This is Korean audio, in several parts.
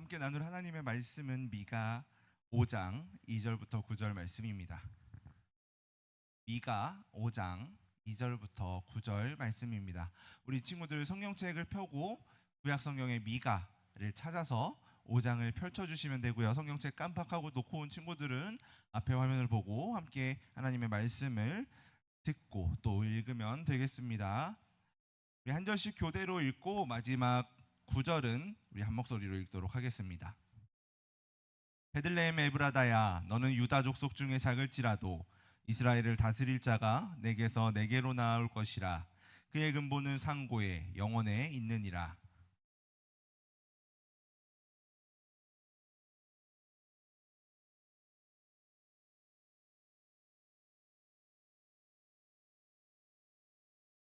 함께 나눌 하나님의 말씀은 미가 5장 2절부터 9절 말씀입니다. 미가 5장 2절부터 9절 말씀입니다. 우리 친구들 성경책을 펴고 구약 성경의 미가를 찾아서 5장을 펼쳐주시면 되고요. 성경책 깜빡하고 놓고 온 친구들은 앞에 화면을 보고 함께 하나님의 말씀을 듣고 또 읽으면 되겠습니다. 우리 한 절씩 교대로 읽고 마지막 9절은 우리 한 목소리로 읽도록 하겠습니다. 베들레헴 에브라다야, 너는 유다 족속 중에 작을지라도 이스라엘을 다스릴 자가 내게서 내게로 나올 것이라. 그의 근본은 상고에 영원에 있느니라.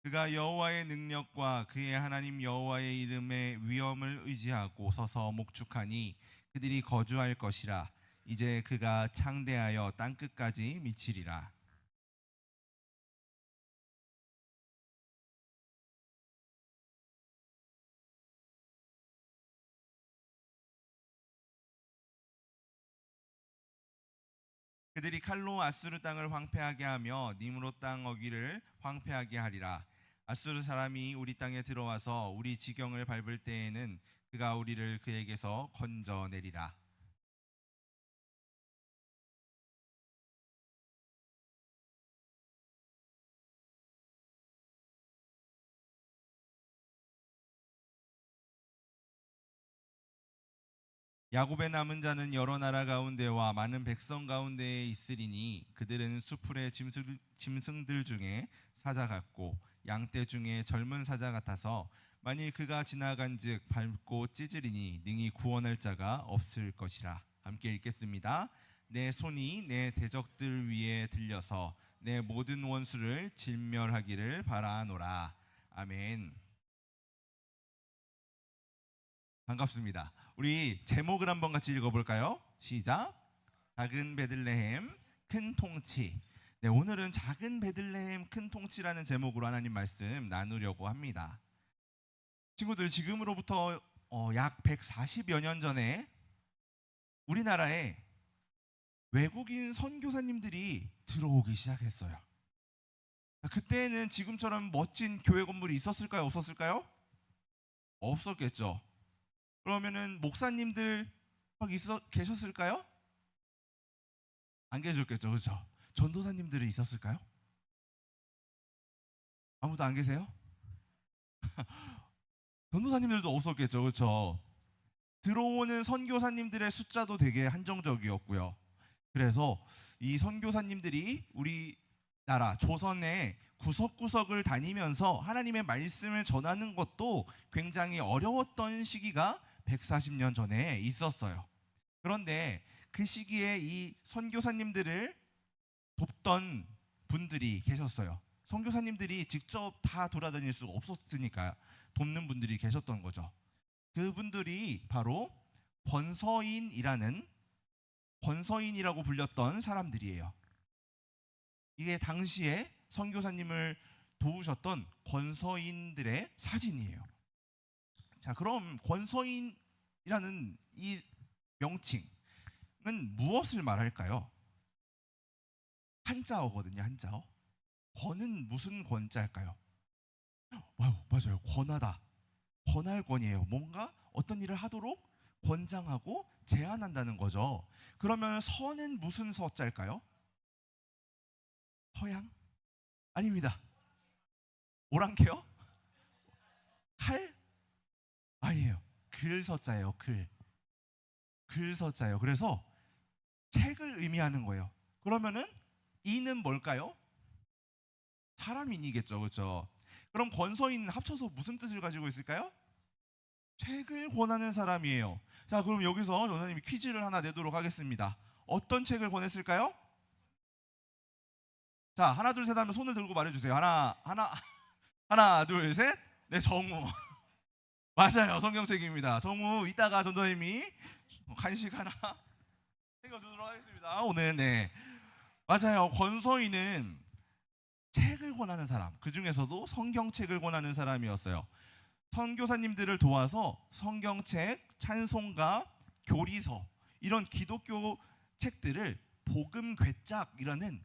그가 여호와의 능력과 그의 하나님 여호와의 이름의 위엄을 의지하고 서서 목축하니 그들이 거주할 것이라. 이제 그가 창대하여 땅끝까지 미치리라. 그들이 칼로 아수르 땅을 황폐하게 하며 니므롯 땅 어귀를 황폐하게 하리라. 아수르 사람이 우리 땅에 들어와서 우리 지경을 밟을 때에는 그가 우리를 그에게서 건져내리라. 야곱의 남은 자는 여러 나라 가운데와 많은 백성 가운데에 있으리니 그들은 수풀의 짐승들 중에 사자 같고 양떼 중에 젊은 사자 같아서 만일 그가 지나간즉 밟고 찢으리니 능히 구원할 자가 없을 것이라. 함께 읽겠습니다. 내 손이 내 대적들 위에 들려서 내 모든 원수를 진멸하기를 바라노라. 아멘. 반갑습니다. 우리 제목을 한번 같이 읽어볼까요? 시작. 작은 베들레헴 큰 통치. 네, 오늘은 작은 베들레헴 큰 통치라는 제목으로 하나님 말씀 나누려고 합니다. 친구들, 지금으로부터 약 140여 년 전에 우리나라에 외국인 선교사님들이 들어오기 시작했어요. 그때는 지금처럼 멋진 교회 건물이 있었을까요? 없었을까요? 없었겠죠. 그러면은 목사님들 막 계셨을까요? 안 계셨겠죠, 그렇죠? 전도사님들이 있었을까요? 아무도 안 계세요? 전도사님들도 없었겠죠, 그렇죠? 들어오는 선교사님들의 숫자도 되게 한정적이었고요. 그래서 이 선교사님들이 우리나라 조선의 구석구석을 다니면서 하나님의 말씀을 전하는 것도 굉장히 어려웠던 시기가 140년 전에 있었어요. 그런데 그 시기에 이 선교사님들을 돕던 분들이 계셨어요. 선교사님들이 직접 다 돌아다닐 수가 없었으니까 돕는 분들이 계셨던 거죠. 그분들이 바로 권서인이라고 불렸던 사람들이에요. 이게 당시에 선교사님을 도우셨던 권서인들의 사진이에요. 자, 그럼 권서인이라는 이 명칭은 무엇을 말할까요? 한자어거든요, 한자어. 권은 무슨 권자일까요? 맞아요. 권하다. 권할 권이에요. 뭔가 어떤 일을 하도록 권장하고 제안한다는 거죠. 그러면 서는 무슨 서자일까요? 서양? 아닙니다. 오랑캐요? 칼? 아니에요. 글서자예요. 글서자예요. 그래서 책을 의미하는 거예요. 그러면은 이는 뭘까요? 사람인이겠죠, 그렇죠? 그럼 권서인 합쳐서 무슨 뜻을 가지고 있을까요? 책을 권하는 사람이에요. 자, 그럼 여기서 전사님이 퀴즈를 하나 내도록 하겠습니다. 어떤 책을 권했을까요? 자, 하나 둘 셋 하면 손을 들고 말해주세요. 하나 둘 셋. 네, 정우. 맞아요, 성경책입니다. 정우, 이따가 전도님이 간식 하나 챙겨주도록 하겠습니다. 오늘. 네, 맞아요. 권서인은 책을 권하는 사람, 그 중에서도 성경책을 권하는 사람이었어요. 선교사님들을 도와서 성경책, 찬송가, 교리서, 이런 기독교 책들을 복음 괴짝이라는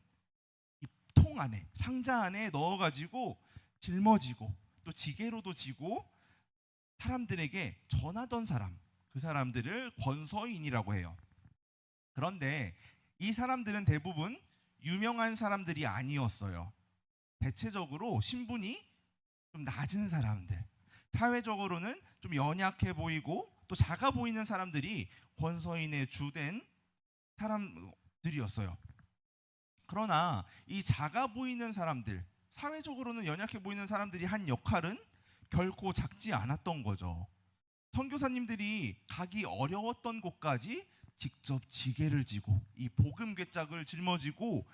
이 통 안에, 상자 안에 넣어가지고 짊어지고 또 지게로도 지고 사람들에게 전하던 사람, 그 사람들을 권서인이라고 해요. 그런데 이 사람들은 대부분 유명한 사람들이 아니었어요. 대체적으로 신분이 좀 낮은 사람들, 사회적으로는 좀 연약해 보이고 또 작아 보이는 사람들이 권서인의 주된 사람들이었어요. 그러나 이 작아 보이는 사람들, 사회적으로는 연약해 보이는 사람들이 한 역할은 결코 작지 않았던 거죠. 선교사님들이 가기 어려웠던 곳까지 직접 지게를 지고 이 복음 괴짝을 짊어지고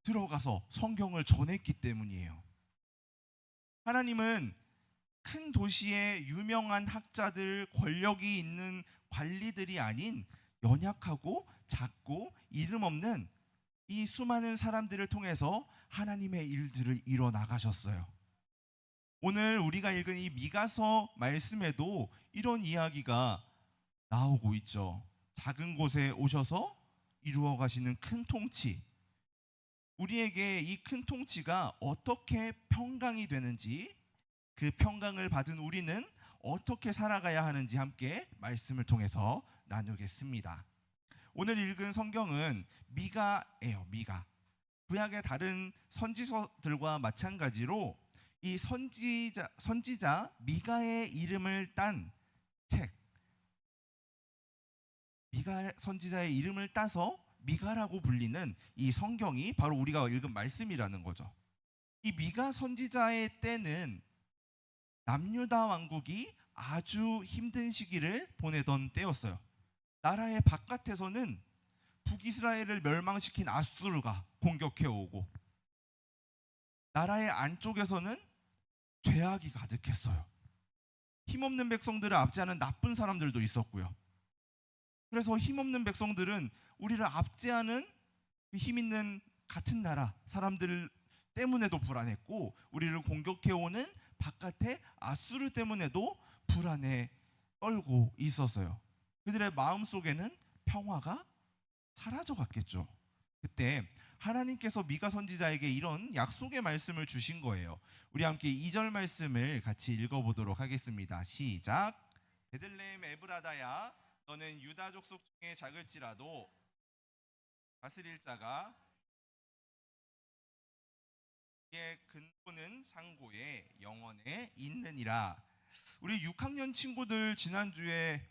들어가서 성경을 전했기 때문이에요. 하나님은 큰 도시의 유명한 학자들, 권력이 있는 관리들이 아닌 연약하고 작고 이름 없는 이 수많은 사람들을 통해서 하나님의 일들을 이뤄 나가셨어요. 오늘 우리가 읽은 이 미가서 말씀에도 이런 이야기가 나오고 있죠. 작은 곳에 오셔서 이루어 가시는 큰 통치, 우리에게 이 큰 통치가 어떻게 평강이 되는지, 그 평강을 받은 우리는 어떻게 살아가야 하는지 함께 말씀을 통해서 나누겠습니다. 오늘 읽은 성경은 미가예요. 미가. 구약의 다른 선지서들과 마찬가지로 이 선지자 미가의 이름을 딴 책, 미가 선지자의 이름을 따서 미가라고 불리는 이 성경이 바로 우리가 읽은 말씀이라는 거죠. 이 미가 선지자의 때는 남유다 왕국이 아주 힘든 시기를 보내던 때였어요. 나라의 바깥에서는 북이스라엘을 멸망시킨 아수르가 공격해오고, 나라의 안쪽에서는 죄악이 가득했어요. 힘없는 백성들을 압제하는 나쁜 사람들도 있었고요. 그래서 힘없는 백성들은 우리를 압제하는 힘있는 같은 나라 사람들 때문에도 불안했고, 우리를 공격해오는 바깥의 아수르 때문에도 불안에 떨고 있었어요. 그들의 마음속에는 평화가 사라져갔겠죠. 그때 하나님께서 미가 선지자에게 이런 약속의 말씀을 주신 거예요. 우리 함께 2절 말씀을 같이 읽어보도록 하겠습니다. 시작. 베들레헴 에브라다야, 너는 유다 족속 중에 작을지라도 다스릴 자가 그의 근본은 상고에 영원에 있느니라. 우리 6학년 친구들 지난주에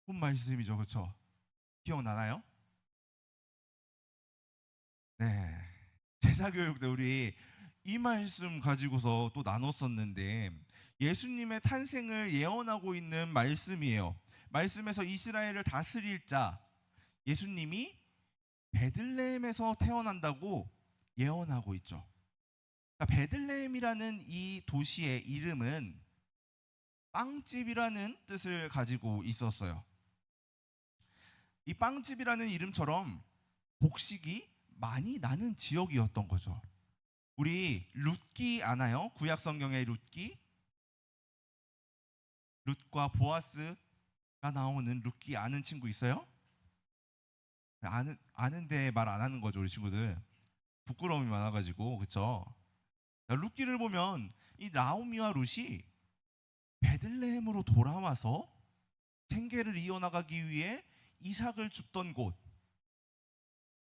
본 말씀이죠, 그렇죠? 기억나나요? 네, 제사교육 때 우리 이 말씀 가지고서 또 나눴었는데, 예수님의 탄생을 예언하고 있는 말씀이에요. 말씀에서 이스라엘을 다스릴 자, 예수님이 베들레헴에서 태어난다고 예언하고 있죠. 베들레헴이라는 이 도시의 이름은 빵집이라는 뜻을 가지고 있었어요. 이 빵집이라는 이름처럼 곡식이 많이 나는 지역이었던 거죠. 우리 룻기 아나요? 구약 성경의 룻기, 룻과 보아스가 나오는 룻기 아는 친구 있어요? 아는데 말 안 하는 거죠, 우리 친구들. 부끄러움이 많아가지고, 그렇죠? 룻기를 보면 이 나오미와 룻이 베들레헴으로 돌아와서 생계를 이어나가기 위해 이삭을 줍던 곳,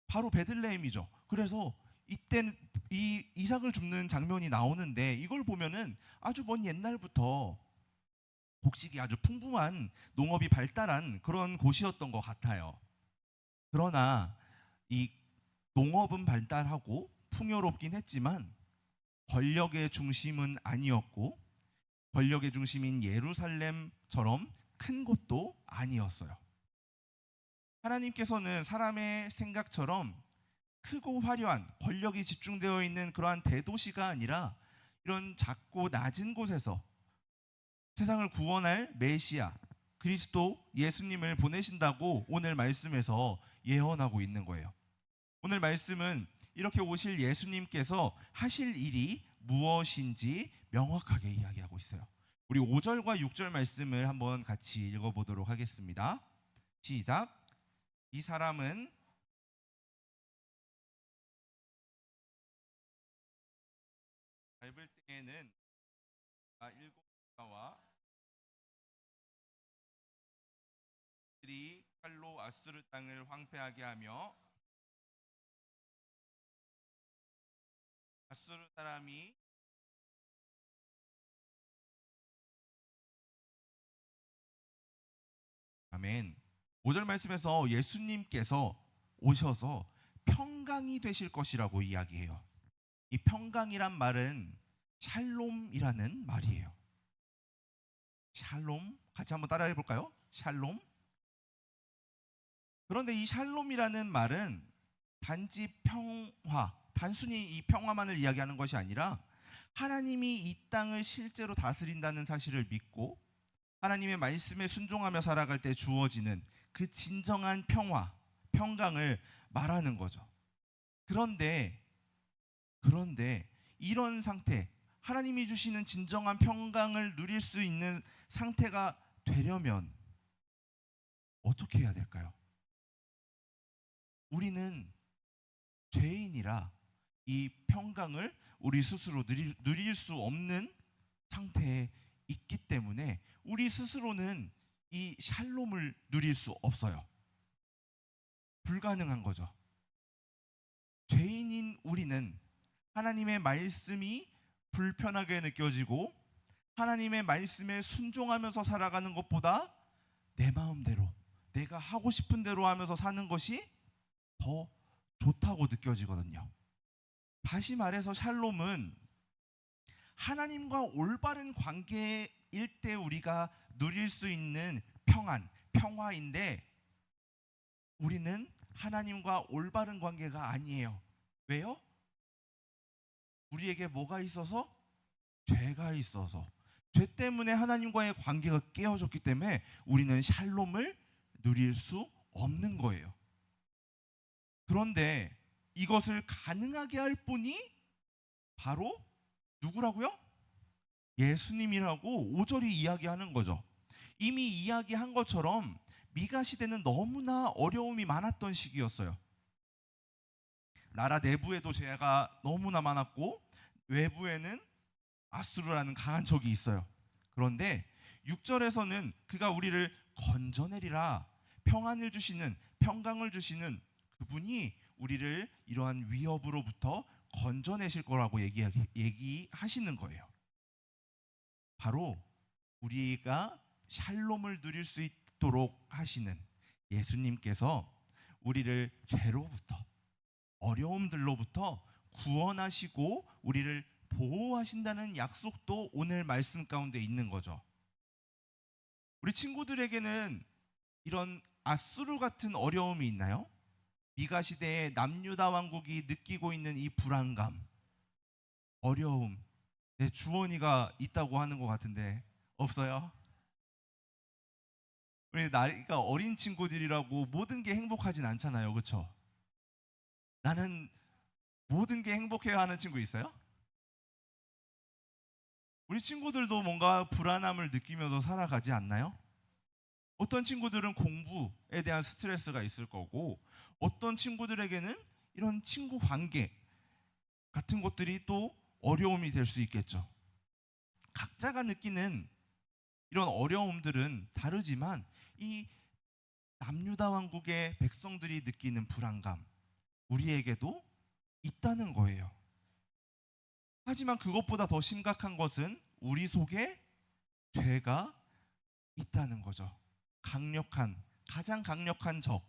바로 베들레헴이죠. 그래서 이때는 이 이삭을 줍는 장면이 나오는데, 이걸 보면은 아주 먼 옛날부터 곡식이 아주 풍부한 농업이 발달한 그런 곳이었던 것 같아요. 그러나 이 농업은 발달하고 풍요롭긴 했지만 권력의 중심은 아니었고, 권력의 중심인 예루살렘처럼 큰 곳도 아니었어요. 하나님께서는 사람의 생각처럼 크고 화려한 권력이 집중되어 있는 그러한 대도시가 아니라 이런 작고 낮은 곳에서 세상을 구원할 메시아 그리스도 예수님을 보내신다고 오늘 말씀에서 예언하고 있는 거예요. 오늘 말씀은 이렇게 오실 예수님께서 하실 일이 무엇인지 명확하게 이야기하고 있어요. 우리 5절과 6절 말씀을 한번 같이 읽어보도록 하겠습니다. 시작. 이 사람은 밟을 때에는 일곱 나와 들이 칼로 아수르 땅을 황폐하게 하며 아수르 사람이 아멘. 5절 말씀에서 예수님께서 오셔서 평강이 되실 것이라고 이야기해요. 이 평강이란 말은 샬롬이라는 말이에요. 샬롬, 같이 한번 따라해 볼까요? 샬롬. 그런데 이 샬롬이라는 말은 단지 평화, 단순히 이 평화만을 이야기하는 것이 아니라 하나님이 이 땅을 실제로 다스린다는 사실을 믿고 하나님의 말씀에 순종하며 살아갈 때 주어지는 그 진정한 평화, 평강을 말하는 거죠. 그런데 이런 상태, 하나님이 주시는 진정한 평강을 누릴 수 있는 상태가 되려면 어떻게 해야 될까요? 우리는 죄인이라 이 평강을 우리 스스로 누릴 수 없는 상태에 있기 때문에 우리 스스로는 이 샬롬을 누릴 수 없어요. 불가능한 거죠. 죄인인 우리는 하나님의 말씀이 불편하게 느껴지고 하나님의 말씀에 순종하면서 살아가는 것보다 내 마음대로, 내가 하고 싶은 대로 하면서 사는 것이 더 좋다고 느껴지거든요. 다시 말해서 샬롬은 하나님과 올바른 관계일 때 우리가 누릴 수 있는 평화인데 우리는 하나님과 올바른 관계가 아니에요. 왜요? 우리에게 뭐가 있어서? 죄가 있어서. 죄 때문에 하나님과의 관계가 깨어졌기 때문에 우리는 샬롬을 누릴 수 없는 거예요. 그런데 이것을 가능하게 할 분이 바로 누구라고요? 예수님이라고 5절이 이야기하는 거죠. 이미 이야기한 것처럼 미가 시대는 너무나 어려움이 많았던 시기였어요. 나라 내부에도 죄가 너무나 많았고 외부에는 아수르라는 강한 적이 있어요. 그런데 6절에서는 그가 우리를 건져내리라, 평안을 주시는, 평강을 주시는 그분이 우리를 이러한 위협으로부터 건져내실 거라고 얘기하시는 거예요. 바로 우리가 샬롬을 누릴 수 있도록 하시는 예수님께서 우리를 죄로부터, 어려움들로부터 구원하시고 우리를 보호하신다는 약속도 오늘 말씀 가운데 있는 거죠. 우리 친구들에게는 이런 아수르 같은 어려움이 있나요? 미가 시대의 남유다 왕국이 느끼고 있는 이 불안감, 어려움, 내 주원이가 있다고 하는 것 같은데 없어요? 우리 나이가 어린 친구들이라고 모든 게 행복하진 않잖아요, 그렇죠? 나는 모든 게 행복해야 하는 친구 있어요? 우리 친구들도 뭔가 불안함을 느끼면서 살아가지 않나요? 어떤 친구들은 공부에 대한 스트레스가 있을 거고 어떤 친구들에게는 이런 친구 관계 같은 것들이 또 어려움이 될 수 있겠죠. 각자가 느끼는 이런 어려움들은 다르지만 이 남유다 왕국의 백성들이 느끼는 불안감, 우리에게도 있다는 거예요. 하지만 그것보다 더 심각한 것은 우리 속에 죄가 있다는 거죠. 가장 강력한 적,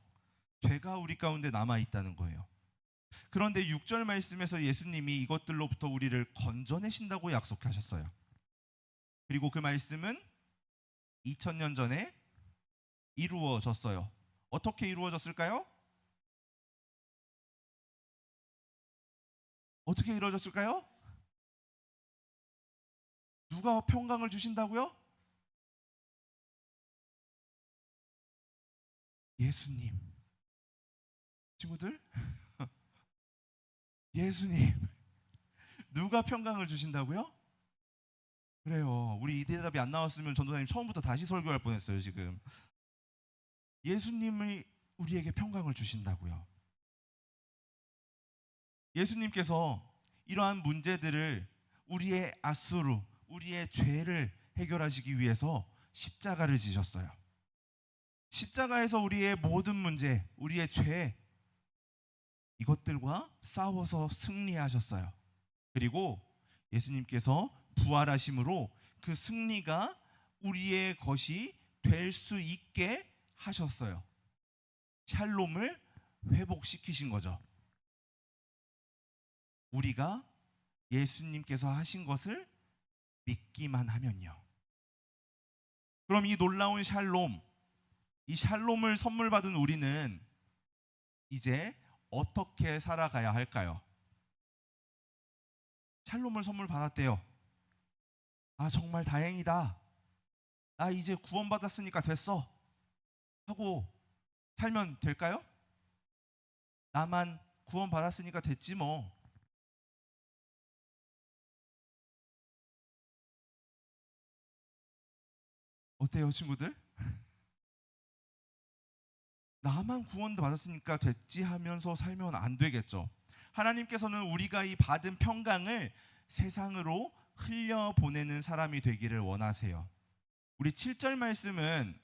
죄가 우리 가운데 남아 있다는 거예요. 그런데 6절 말씀에서 예수님이 이것들로부터 우리를 건져내신다고 약속하셨어요. 그리고 그 말씀은 2000년 전에 이루어졌어요. 어떻게 이루어졌을까요? 어떻게 이루어졌을까요? 누가 평강을 주신다고요? 예수님. 친구들, 예수님. 누가 평강을 주신다고요? 그래요. 우리 이 대답이 안 나왔으면 전도사님 처음부터 다시 설교할 뻔했어요, 지금. 예수님이 우리에게 평강을 주신다고요. 예수님께서 이러한 문제들을 우리의 아수르, 우리의 죄를 해결하시기 위해서 십자가를 지셨어요. 십자가에서 우리의 모든 문제, 우리의 죄, 이것들과 싸워서 승리하셨어요. 그리고 예수님께서 부활하심으로 그 승리가 우리의 것이 될 수 있게 하셨어요. 샬롬을 회복시키신 거죠. 우리가 예수님께서 하신 것을 믿기만 하면요. 그럼 이 놀라운 샬롬, 이 샬롬을 선물 받은 우리는 이제 어떻게 살아가야 할까요? 샬롬을 선물 받았대요. 아, 정말 다행이다. 아, 이제 구원받았으니까 됐어 하고 살면 될까요? 나만 구원받았으니까 됐지 뭐. 어때요, 친구들? 나만 구원도 받았으니까 됐지 하면서 살면 안 되겠죠. 하나님께서는 우리가 이 받은 평강을 세상으로 흘려보내는 사람이 되기를 원하세요. 우리 7절 말씀은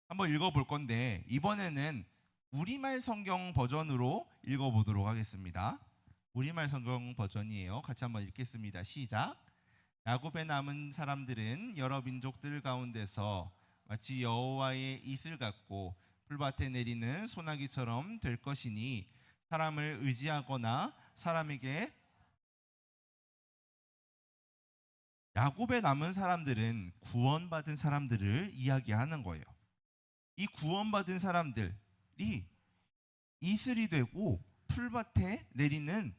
한번 읽어볼 건데, 이번에는 우리말 성경 버전으로 읽어보도록 하겠습니다. 우리말 성경 버전이에요. 같이 한번 읽겠습니다. 시작. 야곱의 남은 사람들은 여러 민족들 가운데서 마치 여호와의 이슬 같고 풀밭에 내리는 소나기처럼 될 것이니, 사람을 의지하거나 사람에게, 야곱의 남은 사람들은 구원받은 사람들을 이야기하는 거예요. 이 구원받은 사람들이 이슬이 되고 풀밭에 내리는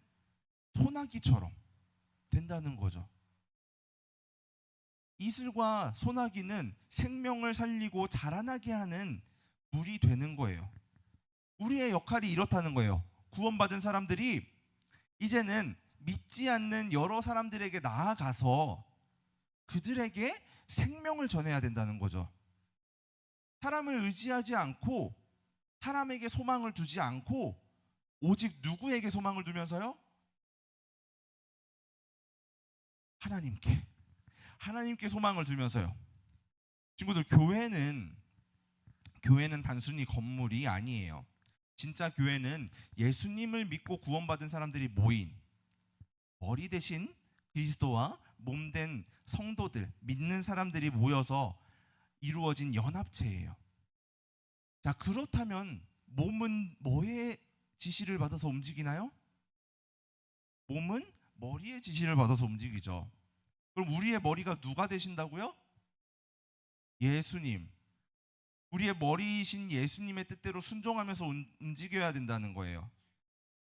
소나기처럼 된다는 거죠. 이슬과 소나기는 생명을 살리고 자라나게 하는 물이 되는 거예요. 우리의 역할이 이렇다는 거예요. 구원받은 사람들이 이제는 믿지 않는 여러 사람들에게 나아가서 그들에게 생명을 전해야 된다는 거죠. 사람을 의지하지 않고, 사람에게 소망을 두지 않고, 오직 누구에게 소망을 두면서요? 하나님께 소망을 두면서요. 친구들, 교회는 단순히 건물이 아니에요. 진짜 교회는 예수님을 믿고 구원받은 사람들이 모인, 머리 대신 그리스도와 몸된 성도들, 믿는 사람들이 모여서 이루어진 연합체예요. 자, 그렇다면 몸은 뭐의 지시를 받아서 움직이나요? 몸은 머리의 지시를 받아서 움직이죠. 그럼 우리의 머리가 누가 되신다고요? 예수님. 우리의 머리이신 예수님의 뜻대로 순종하면서 움직여야 된다는 거예요.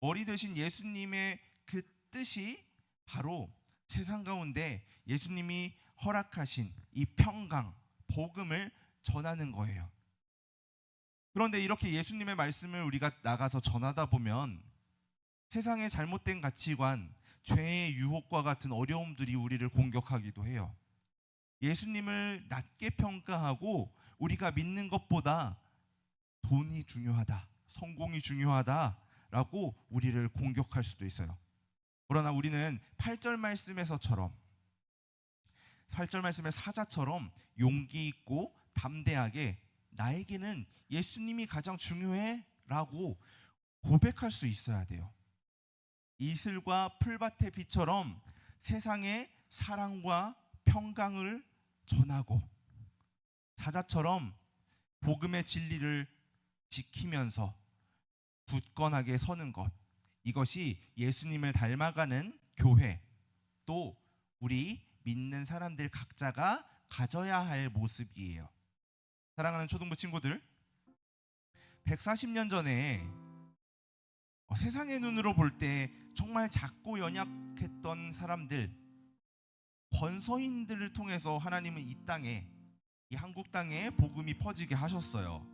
머리 되신 예수님의 그 뜻이 바로 세상 가운데 예수님이 허락하신 이 평강, 복음을 전하는 거예요. 그런데 이렇게 예수님의 말씀을 우리가 나가서 전하다 보면 세상의 잘못된 가치관, 죄의 유혹과 같은 어려움들이 우리를 공격하기도 해요. 예수님을 낮게 평가하고 우리가 믿는 것보다 돈이 중요하다, 성공이 중요하다라고 우리를 공격할 수도 있어요. 그러나 우리는 8절 말씀에서처럼, 8절 말씀의 사자처럼 용기 있고 담대하게 나에게는 예수님이 가장 중요해 라고 고백할 수 있어야 돼요. 이슬과 풀밭의 빛처럼 세상에 사랑과 평강을 전하고, 사자처럼 복음의 진리를 지키면서 굳건하게 서는 것, 이것이 예수님을 닮아가는 교회, 또 우리 믿는 사람들 각자가 가져야 할 모습이에요. 사랑하는 초등부 친구들, 140년 전에 세상의 눈으로 볼 때 정말 작고 연약했던 사람들, 권서인들을 통해서 하나님은 이 땅에, 이 한국 땅에 복음이 퍼지게 하셨어요.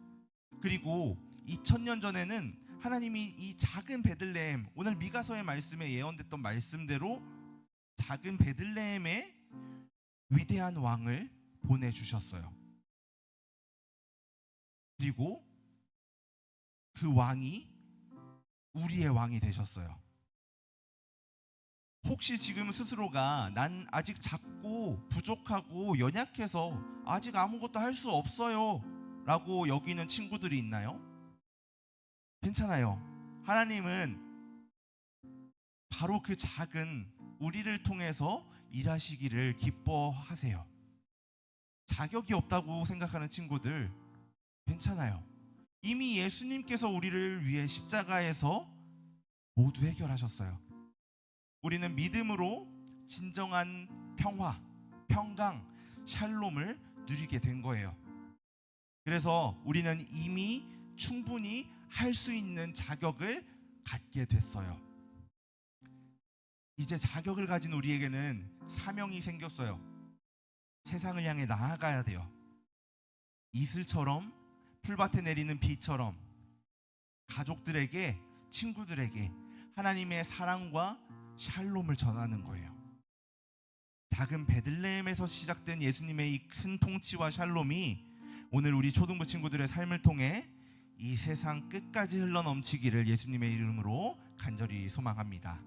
그리고 2000년 전에는 하나님이 이 작은 베들레헴, 오늘 미가서의 말씀에 예언됐던 말씀대로 작은 베들레헴에 위대한 왕을 보내주셨어요. 그리고 그 왕이 우리의 왕이 되셨어요. 혹시 지금 스스로가 난 아직 작고 부족하고 연약해서 아직 아무것도 할 수 없어요 라고 여기는 친구들이 있나요? 괜찮아요. 하나님은 바로 그 작은 우리를 통해서 일하시기를 기뻐하세요. 자격이 없다고 생각하는 친구들 괜찮아요. 이미 예수님께서 우리를 위해 십자가에서 모두 해결하셨어요. 우리는 믿음으로 진정한 평화, 평강, 샬롬을 누리게 된 거예요. 그래서 우리는 이미 충분히 할 수 있는 자격을 갖게 됐어요. 이제 자격을 가진 우리에게는 사명이 생겼어요. 세상을 향해 나아가야 돼요. 이슬처럼, 풀밭에 내리는 비처럼 가족들에게, 친구들에게 하나님의 사랑과 샬롬을 전하는 거예요. 작은 베들레헴에서 시작된 예수님의 이 큰 통치와 샬롬이 오늘 우리 초등부 친구들의 삶을 통해 이 세상 끝까지 흘러넘치기를 예수님의 이름으로 간절히 소망합니다.